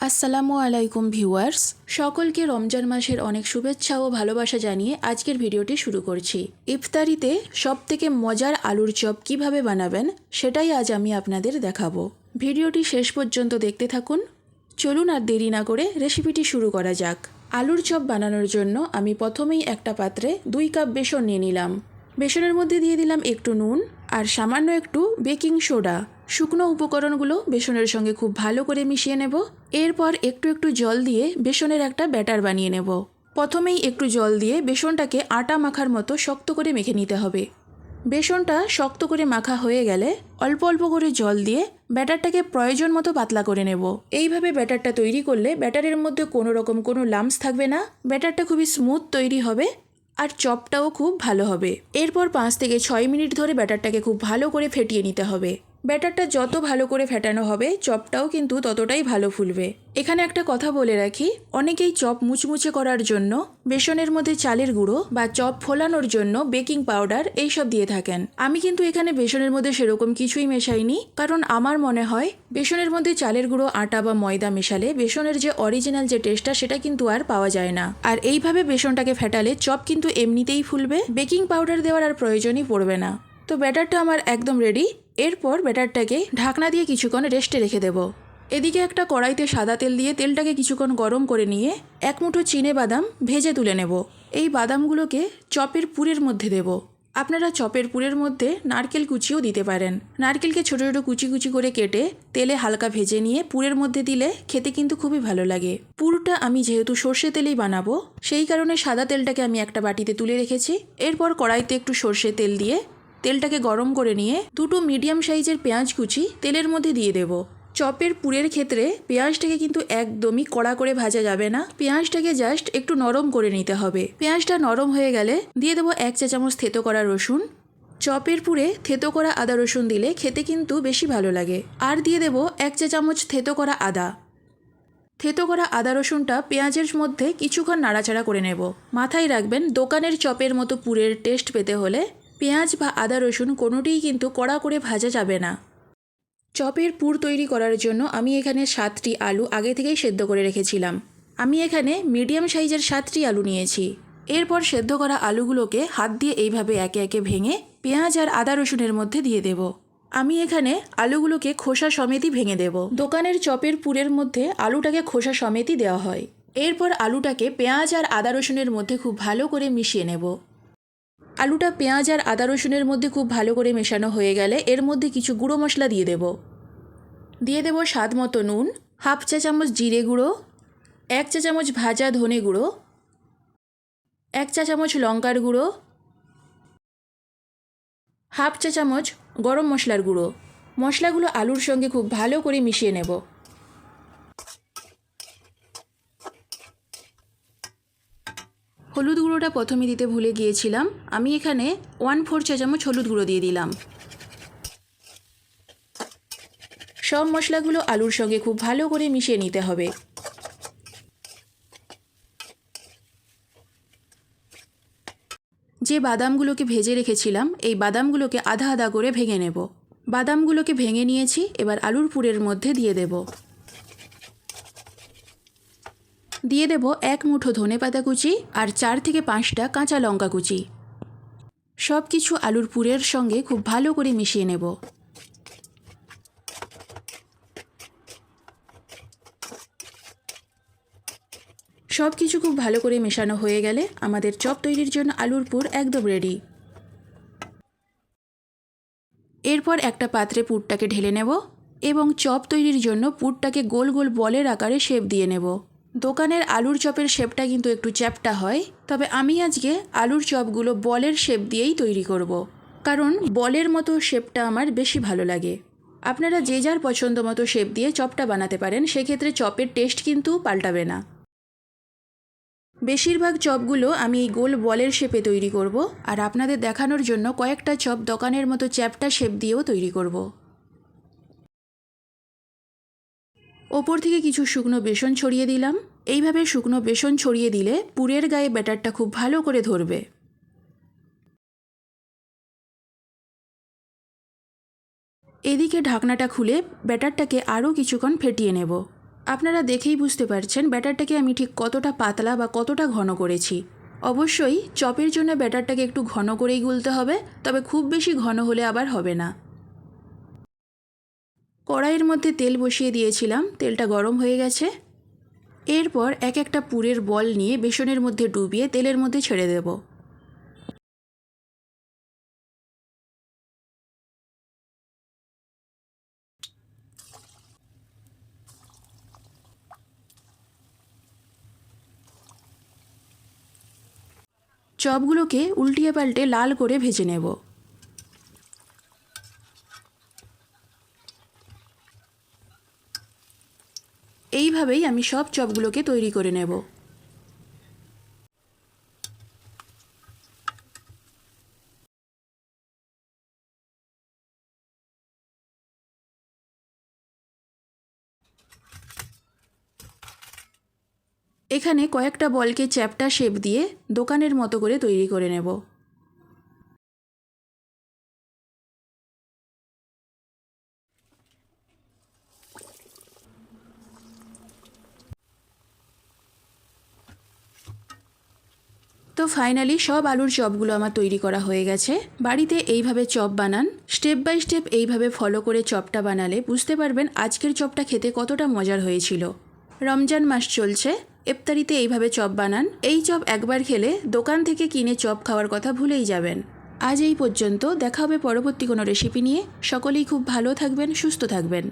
আসসালামু আলাইকুম ভিউয়ার্স, সকলকে রমজান মাসের অনেক শুভেচ্ছা ও ভালোবাসা জানিয়ে আজকের ভিডিওটি শুরু করছি। ইফতারিতে সবথেকে মজার আলুর চপ কিভাবে বানাবেন সেটাই আজ আমি আপনাদের দেখাবো। ভিডিওটি শেষ পর্যন্ত দেখতে থাকুন। চলুন আর দেরি না করে রেসিপিটি শুরু করা যাক। আলুর চপ বানানোর জন্য আমি প্রথমেই একটা পাত্রে 2 কাপ বেসন নিয়ে নিলাম। বেসনের মধ্যে দিয়ে দিলাম একটু নুন আর সামান্য একটু বেকিং সোডা। শুকনো উপকরণগুলো বেসনের সঙ্গে খুব ভালো করে মিশিয়ে নেব। এরপর একটু একটু জল দিয়ে বেসনের একটা ব্যাটার বানিয়ে নেব। প্রথমেই একটু জল দিয়ে বেসনটাকে আটা মাখার মতো শক্ত করে মেখে নিতে হবে। বেসনটা শক্ত করে মাখা হয়ে গেলে অল্প অল্প করে জল দিয়ে ব্যাটারটাকে প্রয়োজন মতো পাতলা করে নেব। এইভাবে ব্যাটারটা তৈরি করলে ব্যাটারের মধ্যে কোনো রকম কোনো লাম্পস থাকবে না, ব্যাটারটা খুবই স্মুথ তৈরি হবে আর চপটাও খুব ভালো হবে। এরপর 5 থেকে 6 মিনিট ধরে ব্যাটারটাকে খুব ভালো করে ফেটিয়ে নিতে হবে। ব্যাটারটা যত ভালো করে ফেটানো হবে চপটাও কিন্তু ততটাই ভালো ফুলবে। এখানে একটা কথা বলে রাখি, অনেকেই চপ মুচমুচে করার জন্য বেসনের মধ্যে চালের গুঁড়ো বা চপ ফোলানোর জন্য বেকিং পাউডার এইসব দিয়ে থাকেন। আমি কিন্তু এখানে বেসনের মধ্যে সেরকম কিছুই মেশাইনি, কারণ আমার মনে হয় বেসনের মধ্যে চালের গুঁড়ো, আটা বা ময়দা মেশালে বেসনের যে অরিজিনাল যে টেস্টটা সেটা কিন্তু আর পাওয়া যায় না। আর এইভাবে বেসনটাকে ফেটালে চপ কিন্তু এমনিতেই ফুলবে, বেকিং পাউডার দেওয়ার আর প্রয়োজনই পড়বে না। তো ব্যাটারটা আমার একদম রেডি। এরপর ব্যাটারটাকে ঢাকনা দিয়ে কিছুক্ষণ রেস্টে রেখে দেব। এদিকে একটা কড়াইতে সাদা তেল দিয়ে তেলটাকে কিছুক্ষণ গরম করে নিয়ে 1 মুঠো চিনে বাদাম ভেজে তুলে নেব। এই বাদামগুলোকে চপের পুরের মধ্যে দেব। আপনারা চপের পুরের মধ্যে নারকেল কুচিও দিতে পারেন। নারকেলকে ছোটো ছোটো কুচি কুচি করে কেটে তেলে হালকা ভেজে নিয়ে পুরের মধ্যে দিলে খেতে কিন্তু খুবই ভালো লাগে। পুরটা আমি যেহেতু সর্ষে তেলেই বানাবো, সেই কারণে সাদা তেলটাকে আমি একটা বাটিতে তুলে রেখেছি। এরপর কড়াইতে একটু সর্ষে তেল দিয়ে তেলটাকে গরম করে নিয়ে 2টো মিডিয়াম সাইজের পেঁয়াজ কুচি তেলের মধ্যে দিয়ে দেব। চপের পুরের ক্ষেত্রে পেঁয়াজটাকে কিন্তু একদমই কড়া করে ভাজা যাবে না, পেঁয়াজটাকে জাস্ট একটু নরম করে নিতে হবে। পেঁয়াজটা নরম হয়ে গেলে দিয়ে দেবো 1 চা চামচ থেতো করা রসুন। চপের পুরে থেতো করা আদা রসুন দিলে খেতে কিন্তু বেশি ভালো লাগে। আর দিয়ে দেব 1 চা চামচ থেতো করা আদা। থেতো করা আদা রসুনটা পেঁয়াজের মধ্যে কিছুক্ষণ নাড়াচাড়া করে নেব। মাথায় রাখবেন, দোকানের চপের মতো পুরের টেস্ট পেতে হলে পেঁয়াজ বা আদা রসুন কোনোটিই কিন্তু কড়া করে ভাজা যাবে না। চপের পুর তৈরি করার জন্য আমি এখানে 7টি আলু আগে থেকেই সেদ্ধ করে রেখেছিলাম। আমি এখানে মিডিয়াম সাইজের 7টি আলু নিয়েছি। এরপর সেদ্ধ করা আলুগুলোকে হাত দিয়ে এইভাবে একে একে ভেঙে পেঁয়াজ আর আদা রসুনের মধ্যে দিয়ে দেব। আমি এখানে আলুগুলোকে খোসা সমেতই ভেঙে দেব। দোকানের চপের পুরের মধ্যে আলুটাকে খোসা সমেতই দেওয়া হয়। এরপর আলুটাকে পেঁয়াজ আর আদা রসুনের মধ্যে খুব ভালো করে মিশিয়ে নেব। আলুটা পেঁয়াজ আর আদা রসুনের মধ্যে খুব ভালো করে মেশানো হয়ে গেলে এর মধ্যে কিছু গুঁড়ো মশলা দিয়ে দেব স্বাদ মতো নুন, 1/2 চা চামচ জিরে গুঁড়ো, 1 চা চামচ ভাজা ধনে গুঁড়ো, 1 চা চামচ লঙ্কার গুঁড়ো, 1/2 চা চামচ গরম মশলার গুঁড়ো। মশলাগুলো আলুর সঙ্গে খুব ভালো করে মিশিয়ে নেব। হলুদ গুঁড়োটা প্রথমে দিতে ভুলে গিয়েছিলাম, আমি এখানে 1/4 চা চামচ হলুদ গুঁড়ো দিয়ে দিলাম। সব মশলাগুলো আলুর সঙ্গে খুব ভালো করে মিশিয়ে নিতে হবে। যে বাদামগুলোকে ভেজে রেখেছিলাম এই বাদামগুলোকে আধা আধা করে ভেঙে নেব। বাদামগুলোকে ভেঙে নিয়েছি, এবার আলুর পুরের মধ্যে দিয়ে দেব 1 মুঠো ধনেপাতা কুচি আর 4 থেকে 5টা কাঁচা লঙ্কা কুচি। সব কিছু আলুর পুরের সঙ্গে খুব ভালো করে মিশিয়ে নেব। সব কিছু খুব ভালো করে মেশানো হয়ে গেলে আমাদের চপ তৈরির জন্য আলুর পুর একদম রেডি। এরপর একটা পাত্রে পুরটাকে ঢেলে নেব এবং চপ তৈরির জন্য পুরটাকে গোল গোল বলের আকারে শেপ দিয়ে নেব। দোকানের আলুর চপের শেপটা কিন্তু একটু চ্যাপ্টা হয়, তবে আমি আজকে আলুর চপগুলো বলের শেপ দিয়েই তৈরি করব, কারণ বলের মতো শেপটা আমার বেশি ভালো লাগে। আপনারা যে যার পছন্দ মতো শেপ দিয়ে চপটা বানাতে পারেন, সেক্ষেত্রে চপের টেস্ট কিন্তু পাল্টাবে না। বেশিরভাগ চপগুলো আমি এই গোল বলের শেপে তৈরি করব, আর আপনাদের দেখানোর জন্য কয়েকটা চপ দোকানের মতো চ্যাপ্টা শেপ দিয়েও তৈরি করব। ওপর থেকে কিছু শুকনো বেসন ছড়িয়ে দিলাম। এইভাবে শুকনো বেসন ছড়িয়ে দিলে পুরের গায়ে ব্যাটারটা খুব ভালো করে ধরবে। এদিকে ঢাকনাটা খুলে ব্যাটারটাকে আরও কিছুক্ষণ ফেটিয়ে নেব। আপনারা দেখেই বুঝতে পারছেন ব্যাটারটাকে আমি ঠিক কতটা পাতলা বা কতটা ঘন করেছি। অবশ্যই চপের জন্য ব্যাটারটাকে একটু ঘন করেই গুলতে হবে, তবে খুব বেশি ঘন হলে আবার হবে না। কড়াইয়ের মধ্যে তেল বসিয়ে দিয়েছিলাম, তেলটা গরম হয়ে গেছে। এরপর এক একটা পুরের বল নিয়ে বেসনের মধ্যে ডুবিয়ে তেলের মধ্যে ছেড়ে দেব। চপগুলোকে উল্টিয়ে পাল্টে লাল করে ভেজে নেব। এইভাবেই আমি সব চপগুলোকে তৈরি করে নেব। এখানে কয়েকটা বলকে চ্যাপ্টা শেপ দিয়ে দোকানের মতো করে তৈরি করে নেব। তো ফাইনালি সব আলুর চপগুলো আমার তৈরি করা হয়ে গেছে। বাড়িতে এইভাবে চপ বানান, স্টেপ বাই স্টেপ এইভাবে ফলো করে চপটা বানালে বুঝতে পারবেন আজকের চপটা খেতে কতটা মজার হয়েছিল। রমজান মাস চলছে, ইফতারিতে এইভাবে চপ বানান। এই চপ একবার খেলে দোকান থেকে কিনে চপ খাওয়ার কথা ভুলেই যাবেন। আজ এই পর্যন্ত, দেখা হবে পরবর্তী কোনো রেসিপি নিয়ে। সকলেই খুব ভালো থাকবেন, সুস্থ থাকবেন।